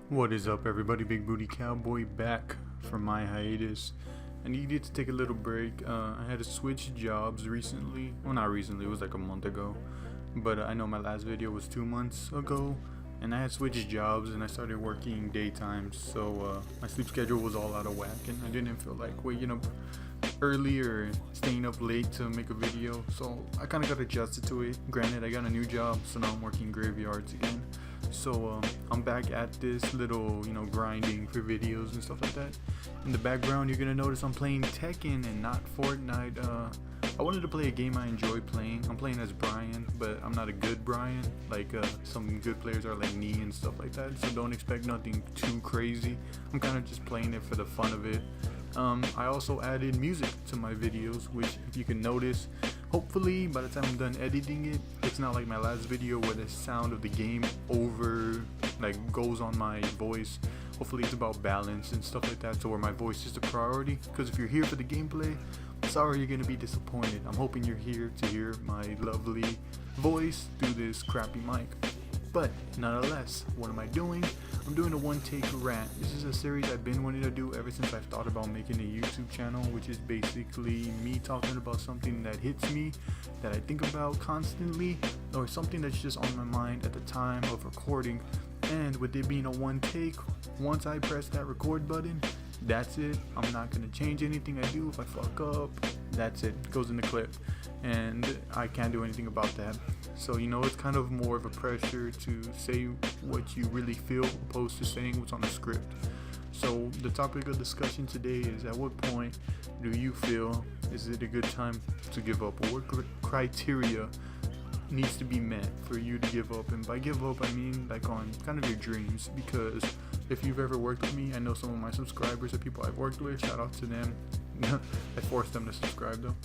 What is up, everybody? Big Booty Cowboy back from my hiatus. I needed to take a little break. I had to switch jobs recently. Well, not recently, it was like a month ago. But I know my last video was 2 months ago. And I had switched jobs and I started working daytime. So my sleep schedule was all out of whack. And I didn't feel like waking up early or staying up late to make a video. So I kind of got adjusted to it. Granted, I got a new job, so now I'm working graveyards again. So I'm back at this little, grinding for videos and stuff like that. In the background, you're gonna notice I'm playing Tekken and not Fortnite. I wanted to play a game I enjoy playing. I'm playing as Brian, but I'm not a good Brian. Like some good players are like me and stuff like that. So don't expect nothing too crazy. I'm kind of just playing it for the fun of it. I also added music to my videos, which if you can notice, hopefully by the time I'm done editing it, it's not like my last video where the sound of the game goes on my voice. Hopefully it's about balance and stuff like that, so where my voice is the priority. Because if you're here for the gameplay, sorry you're gonna be disappointed. I'm hoping you're here to hear my lovely voice through this crappy mic. But nonetheless, what am I doing? I'm doing a one-take rant. This is a series I've been wanting to do ever since I've thought about making a YouTube channel, which is basically me talking about something that hits me, that I think about constantly, or something that's just on my mind at the time of recording. And with it being a one take, once I press that record button, that's it. I'm not gonna change anything I do. If I fuck up, that's it. It goes in the clip, and I can't do anything about that. So it's kind of more of a pressure to say what you really feel opposed to saying what's on the script. So the topic of discussion today is, at what point do you feel is it a good time to give up, or what criteria needs to be met for you to give up? And by give up, I mean like on kind of your dreams, because if you've ever worked with me, I know some of my subscribers are people I've worked with. Shout out to them. I forced them to subscribe though.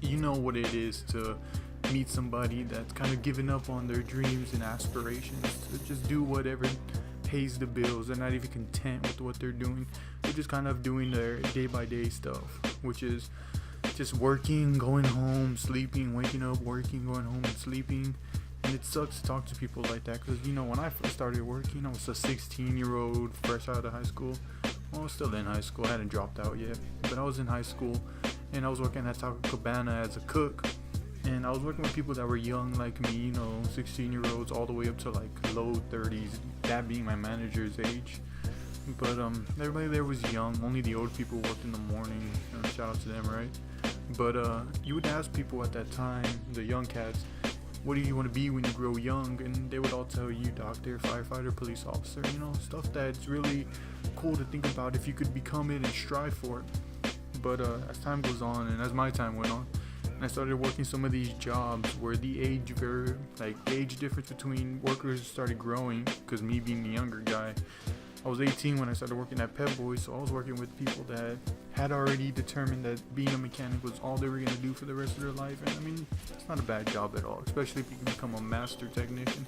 You know what it is to meet somebody that's kind of giving up on their dreams and aspirations to just do whatever pays the bills. They're not even content with what they're doing. They're just kind of doing their day-by-day stuff, which is just working, going home, sleeping, waking up, working, going home and sleeping. And it sucks to talk to people like that, because when I first started working, I was a 16-year-old fresh out of high school. Well, I was still in high school, I hadn't dropped out yet, but I was in high school and I was working at Taco Cabana as a cook. And I was working with people that were young like me, 16-year-olds all the way up to like low 30s, that being my manager's age. But everybody there was young. Only the old people worked in the morning. Shout out to them, right? But you would ask people at that time, the young cats, what do you want to be when you grow young? And they would all tell you doctor, firefighter, police officer, stuff that's really cool to think about if you could become it and strive for it. But as time goes on, and as my time went on, and I started working some of these jobs where the age difference between workers started growing, because me being the younger guy, I was 18 when I started working at Pep Boys, so I was working with people that had already determined that being a mechanic was all they were going to do for the rest of their life. And I mean, it's not a bad job at all, especially if you can become a master technician.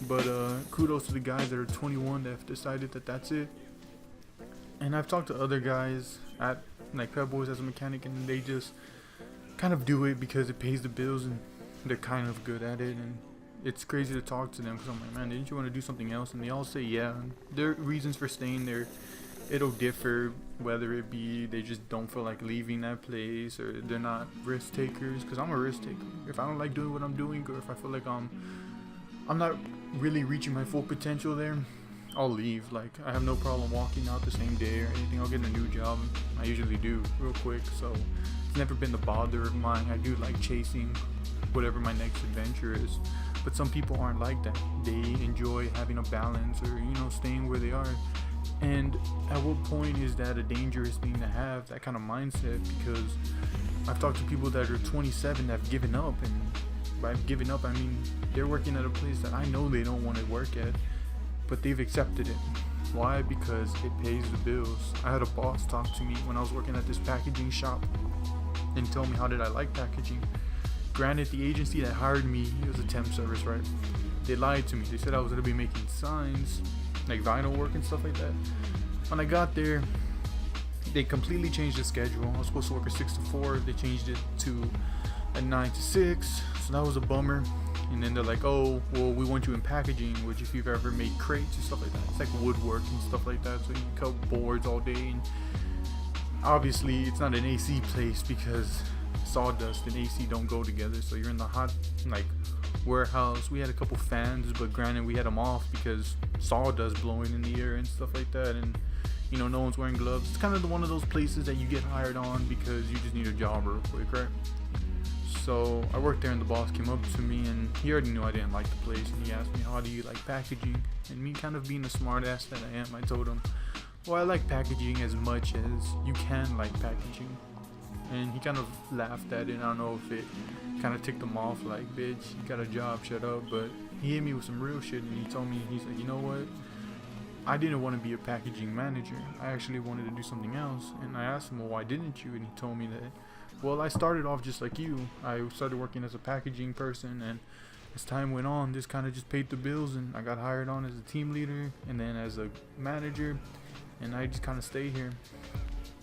But kudos to the guys that are 21 that have decided that that's it. And I've talked to other guys at Pep Boys as a mechanic, and they just kind of do it because it pays the bills and they're kind of good at it. And it's crazy to talk to them, because I'm like, man, didn't you want to do something else? And they all say yeah. And their reasons for staying there, it'll differ, whether it be they just don't feel like leaving that place, or they're not risk takers, because I'm a risk taker. If I don't like doing what I'm doing, or if I feel like I'm not really reaching my full potential there, I'll leave. Like, I have no problem walking out the same day or anything. I'll get a new job. I usually do real quick, so it's never been the bother of mine. I do like chasing whatever my next adventure is. But some people aren't like that. They enjoy having a balance, or staying where they are. And at what point is that a dangerous thing to have, that kind of mindset? Because I've talked to people that are 27 that have given up, and by giving up I mean they're working at a place that I know they don't want to work at, but they've accepted it. Why? Because it pays the bills. I had a boss talk to me when I was working at this packaging shop and tell me how did I like packaging. Granted, the agency that hired me, it was a temp service, right? They lied to me. They said I was going to be making signs, like vinyl work and stuff like that. When I got there, they completely changed the schedule. I was supposed to work a 6 to 4. They changed it to a 9 to 6. So that was a bummer. and then they're like, oh, well, we want you in packaging, which if you've ever made crates and stuff like that, it's like woodwork and stuff like that. So you cut boards all day, and obviously it's not an AC place because sawdust and AC don't go together. So you're in the hot like warehouse. We had a couple fans, but granted we had them off because sawdust blowing in the air and stuff like that, and you know, no one's wearing gloves. It's kind of one of those places that you get hired on because you just need a job real quick, right? So I worked there, and the boss came up to me, and he already knew I didn't like the place, and he asked me, how do you like packaging? And me kind of being the smart ass that I am, I told him, well, I like packaging as much as you can like packaging. And he kind of laughed at it. I don't know if it kind of ticked him off, like, bitch, you got a job, shut up. But he hit me with some real shit, and he told me, he's like, you know what, I didn't want to be a packaging manager. I actually wanted to do something else. And I asked him, well, why didn't you? And he told me that, well, I started off just like you. I started working as a packaging person, and as time went on, this kind of just paid the bills, and I got hired on as a team leader and then as a manager, and I just kind of stayed here.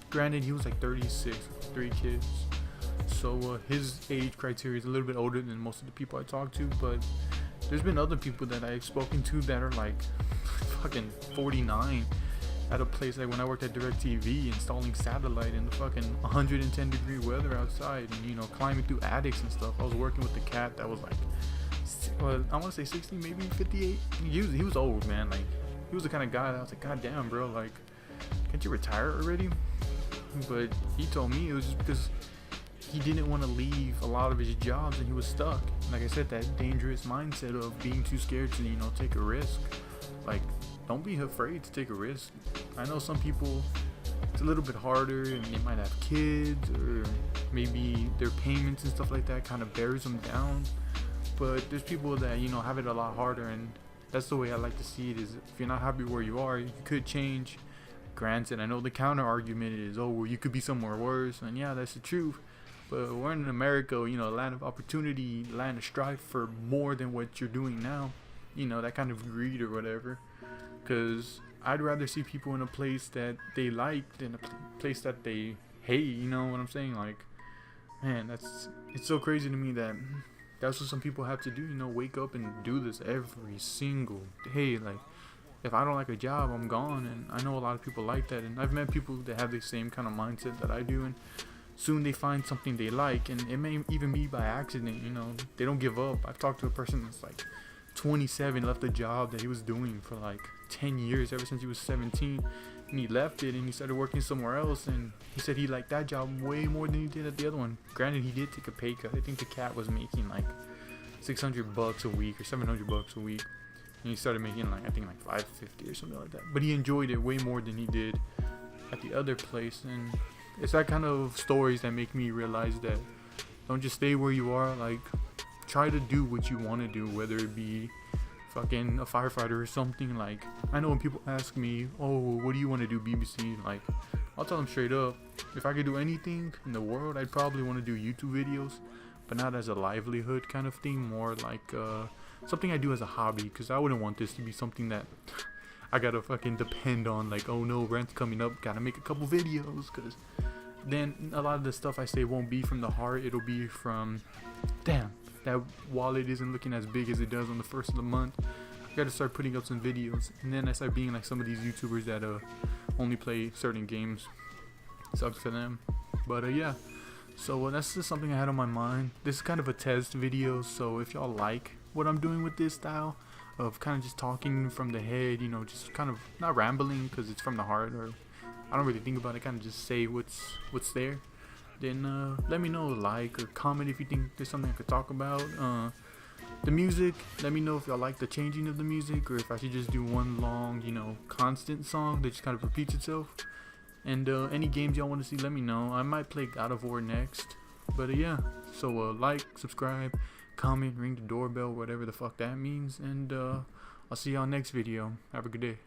Granted, he was like 36, 3 kids, so his age criteria is a little bit older than most of the people I talk to, but there's been other people that I've spoken to that are like fucking 49 at a place like when I worked at DirecTV installing satellite in the fucking 110 degree weather outside, and you know, climbing through attics and stuff. I was working with the cat that was like, well, I want to say 60, maybe 58. He was old, man. Like, he was the kind of guy that I was like, god damn, bro, like, can't you retire already? But he told me it was just because he didn't want to leave a lot of his jobs, and he was stuck. Like I said, that dangerous mindset of being too scared to, you know, take a risk. Like, don't be afraid to take a risk. I know some people, it's a little bit harder, and they might have kids, or maybe their payments and stuff like that kind of bears them down. But there's people that, you know, have it a lot harder, and that's the way I like to see it. Is if you're not happy where you are, you could change. Granted, I know the counter argument is, oh, well, you could be somewhere worse, and yeah, that's the truth. But we're in America, you know, a land of opportunity, land of strive for more than what you're doing now. You know, that kind of greed or whatever. Because I'd rather see people in a place that they like than a place that they hate. You know what I'm saying? Like, man, it's so crazy to me that that's what some people have to do. You know, wake up and do this every single day. Like, if I don't like a job, I'm gone. And I know a lot of people like that. And I've met people that have the same kind of mindset that I do. And soon they find something they like. And it may even be by accident, you know. They don't give up. I've talked to a person that's like 27, left a job that he was doing for like 10 years, ever since he was 17. And he left it and he started working somewhere else. And he said he liked that job way more than he did at the other one. Granted, he did take a pay cut. I think the cat was making like $600 a week or $700 a week. And he started making like, I think like $550 or something like that. But he enjoyed it way more than he did at the other place. And it's that kind of stories that make me realize that don't just stay where you are. Like, try to do what you want to do, whether it be fucking a firefighter or something. Like, I know when people ask me, oh, what do you want to do, BBC? Like, I'll tell them straight up, if I could do anything in the world, I'd probably want to do YouTube videos, but not as a livelihood kind of thing, more like something I do as a hobby, because I wouldn't want this to be something that I gotta fucking depend on. Like, oh no, rent's coming up, gotta make a couple videos, because then a lot of the stuff I say won't be from the heart. It'll be from, damn, that wallet isn't looking as big as it does on the first of the month. I gotta start putting up some videos, and then I start being like some of these YouTubers that only play certain games. Sucks for them, but yeah. So that's just something I had on my mind. This is kind of a test video, so if y'all like what I'm doing with this style of kind of just talking from the head, you know, just kind of not rambling because it's from the heart, or I don't really think about it, kind of just say what's there, then let me know, like or comment if you think there's something I could talk about. The music, let me know if y'all like the changing of the music, or if I should just do one long, you know, constant song that just kind of repeats itself. And any games y'all want to see, let me know. I might play God of War next. But yeah, so like, subscribe, comment, ring the doorbell, whatever the fuck that means. And I'll see y'all next video. Have a good day.